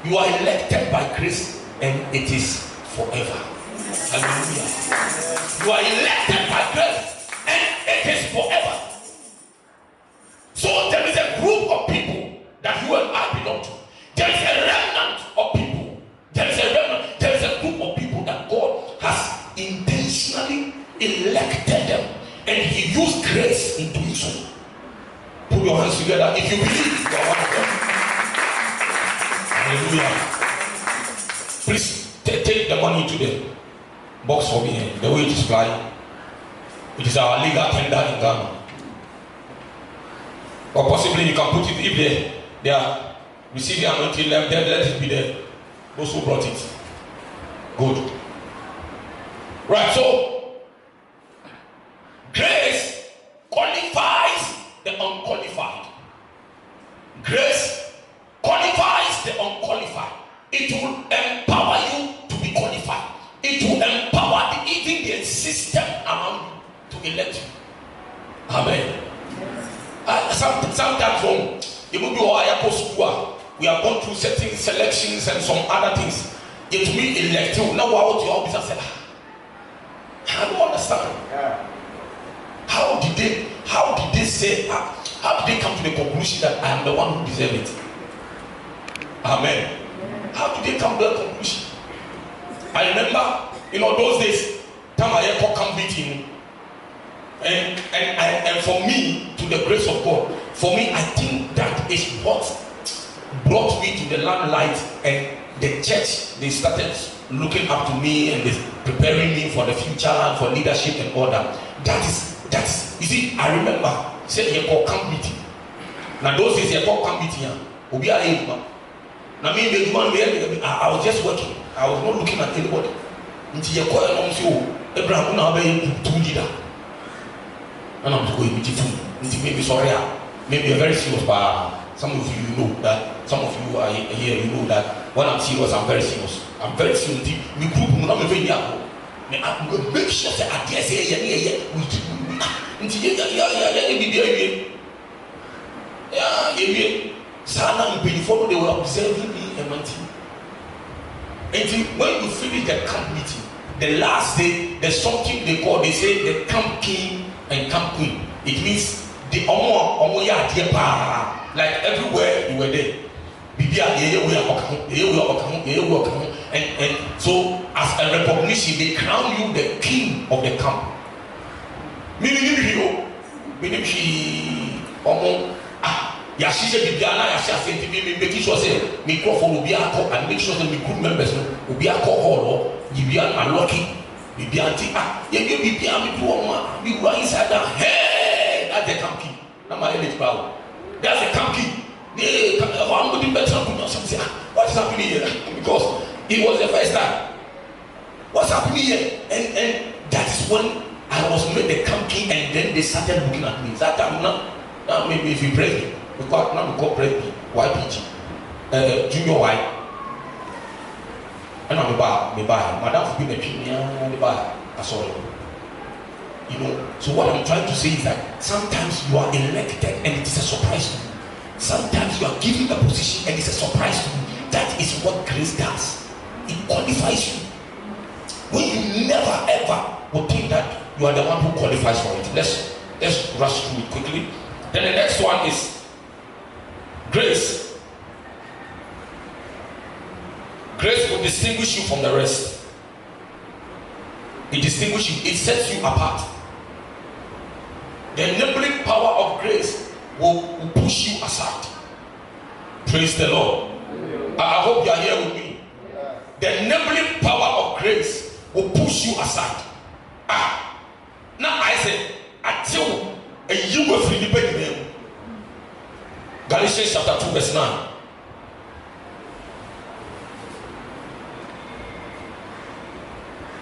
You are elected by grace and it is forever. Hallelujah. You are elected by grace and it is forever. So there is a group of people that you and I belong to. There is a remnant of people. There is a remnant. There is a group of people that God has intentionally elected them, and He used grace in doing so. Put your hands together if you believe you are one of them. Hallelujah. Please take the money to the box for me. The way it is flying. It is our legal tender in Ghana. Or possibly you can put it if they are receiving anointing, let it be there. Those who brought it. Good. Right, so grace qualifies the unqualified. Grace qualifies the unqualified. It will empower you to be qualified. It will empower even the system around you to elect you. Amen. Sometimes when we have gone through certain selections and some other things, yet to me elect you. Now what you always say, I don't understand. How did they say, how did they come to the conclusion that I am the one who deserves it? Amen. How did they come to that conclusion? I remember, those days, time I had come meeting, and for me, to the grace of God, for me, I think that is what brought me to the limelight, and the church, they started looking up to me and they preparing me for the future, for leadership and all that. That is, you see, I remember, say, you call camp meeting. Now, those days, you call camp meeting, now, me, I was just working. I was not looking at anybody. Nti ye call no so Abraham na be two leader. And I'm going to be maybe sorry, maybe very serious, but some of you know that, some of you are here, you know that when I'm serious, I'm very serious. I'm very serious. We group, I'm very young. I'm going to make sure that I dare say, Sana, before they were observing me and my team. And when you finish the camp meeting, the last day, there's something they call, they say the camp king and camp queen. It means the like everywhere you were there. And so as a recognition, they crown you the king of the camp. Meaning she Yashisha Bibiana, Yasha making sure say microphone will be a call and make sure that the group members will be a call or Bibian and Lucky. Bibianti, you go inside that. Hey, that's the camp key. Not my age power. That's the camp key. I'm going to better something. What is happening here? Because it was the first time. What's happening here? And that is when I was made the camp key, and then they started looking at me. That time now maybe if you praise me, because now we call praise me, YPG, junior Y. And I'm about Madame for being a junior, I saw it. You know, so what I'm trying to say is that sometimes you are elected and it is a surprise to you. Sometimes you are given a position and it's a surprise to you. That is what grace does. It qualifies you. When you never ever would think that you are the one who qualifies for it. Let's rush through it quickly. Then the next one is grace. Grace will distinguish you from the rest. It distinguishes you. It sets you apart. The enabling power of grace will push you aside. Praise the Lord. I hope you are here with me. The enabling power of grace will push you aside. Now I say, until a you will free the Galatians chapter 2 verse 9.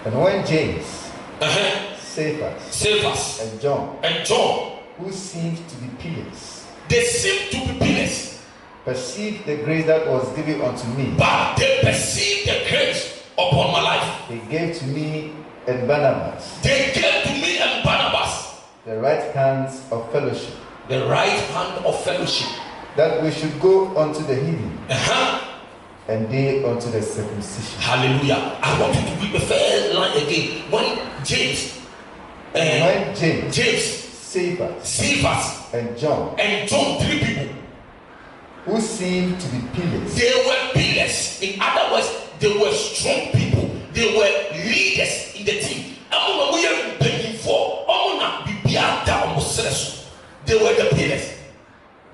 And when James, Cephas, and John, who seemed to be pillars, they seemed to be pillars, perceived the grace that was given unto me, but they perceived the grace upon my life. They gave to me and Barnabas. They gave to me and Barnabas the right hands of fellowship. The right hand of fellowship. That we should go unto the heathen. And they unto the circumcision. Hallelujah. I want you to read the first line again. When James, Cephas, and John, 3 people who seemed to be pillars. They were pillars. In other words, they were strong people. They were leaders in the team. They were the pillars.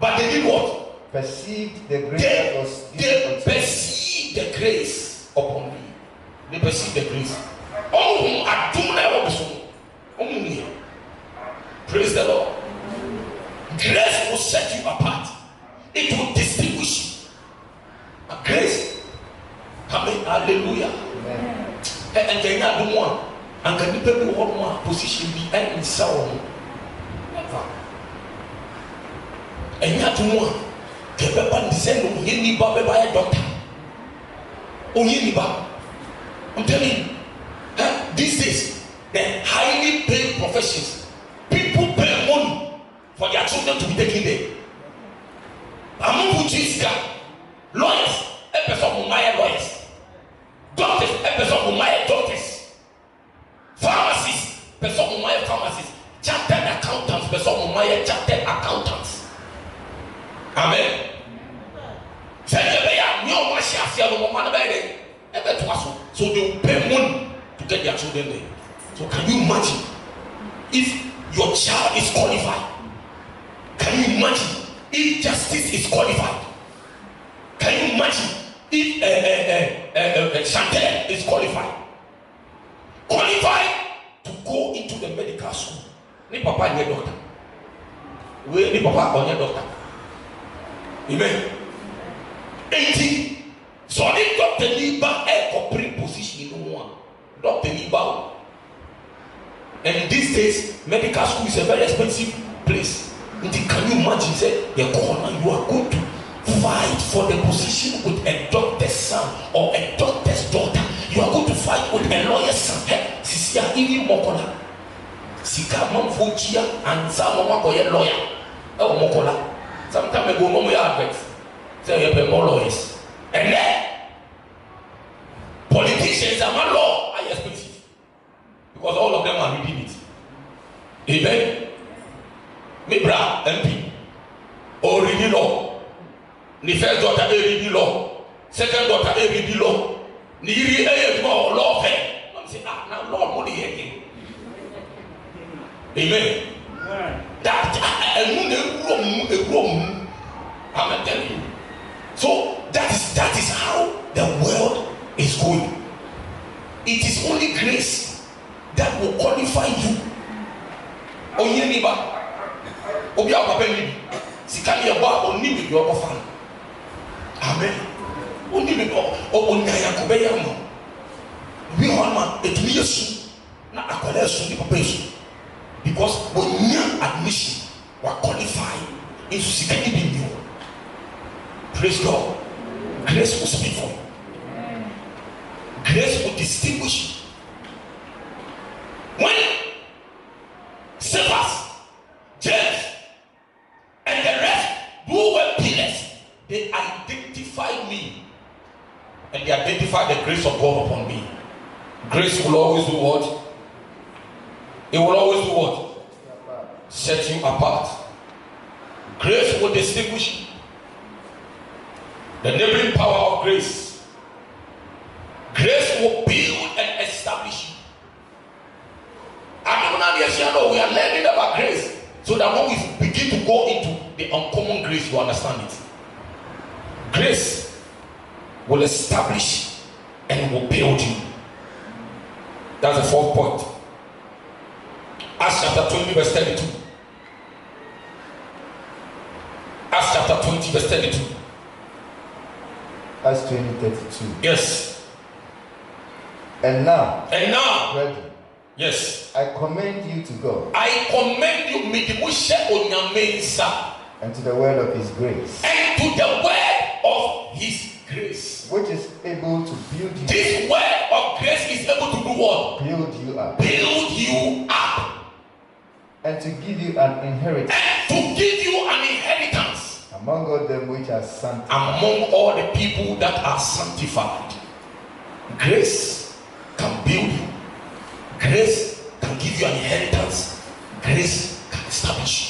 But they did what? Perceived the grace that was given unto me. Perceived the grace upon me. They perceived the grace. Praise the Lord. Grace will set you apart. It will distinguish you. Grace. Amen. Hallelujah. And then you do one. And can you people hold one position be and sound? Never. And you do one. Kebeban descend on any baby by a doctor. I'm telling you, these days, the highly paid professions, people pay money for their children to be taken there. Among which is lawyers, a person who hire lawyers, doctors, a person who hire doctors, pharmacists, person who hire pharmacists, chartered accountants, person who hire chartered accountants. Amen. So they will pay money to get their children there. So can you imagine if your child is qualified? Can you imagine if justice is qualified? Can you imagine if Chantel is qualified? Qualified to go into the medical school. Ni papa ni doctor. We ni papa or doctor. Amen. 18. So they got the liver a complete position in one. doctor ni bow. And these days, medical school is a very expensive place. Can you imagine, say, you are going to fight for the position with a doctor's son or a doctor's daughter. You are going to fight with a lawyer's son. Hey, Sisia, even Mokola. Sika Mamfochia and some lawyer. Oh, Mokola. Sometimes I go home with adverts. Say, you have more lawyers. And then, politicians are my law. I expensive. Because all of them are reading it. Amen. Mibra MP. Or reading law. The first daughter reading law. Second daughter reading law. The reading law. I'm saying, now law money again. Amen. That I'm telling you. So that is how the world is going. It is only grace that will qualify you. Onye niba obi akwabe ni sikali eba oni bi yo ofan. Amen. Oni bi onya yakobe yamo. Bi homa etumi yesu na akwale yesu ni papa yesu. Because onya admission wa qualify into sikali bi you. Praise God. Grace will speak for you. Grace will distinguish you. When Cephas, James, and the rest who were pillars, they identified me. And they identified the grace of God upon me. Grace will always do what? It will always do what? Set you apart. Grace will distinguish you. The enabling power of grace. Grace will build and establish you. We are learning about grace so that when we begin to go into the uncommon grace, you understand it. Grace will establish and will build you. That's the fourth point. Acts chapter 20 verse 32. Acts chapter 20 verse 32. Acts 20:32. Yes. And now, brethren, yes, I commend you to God. I commend you and to the word of his grace. And to the word of his grace. Which is able to build you. This word of grace is able to do what? Build you up. Build you up. And to give you an inheritance. And to give you an inheritance. Among all them which are sanctified. Among all the people that are sanctified. Grace can build you. Grace can give you an inheritance. Grace can establish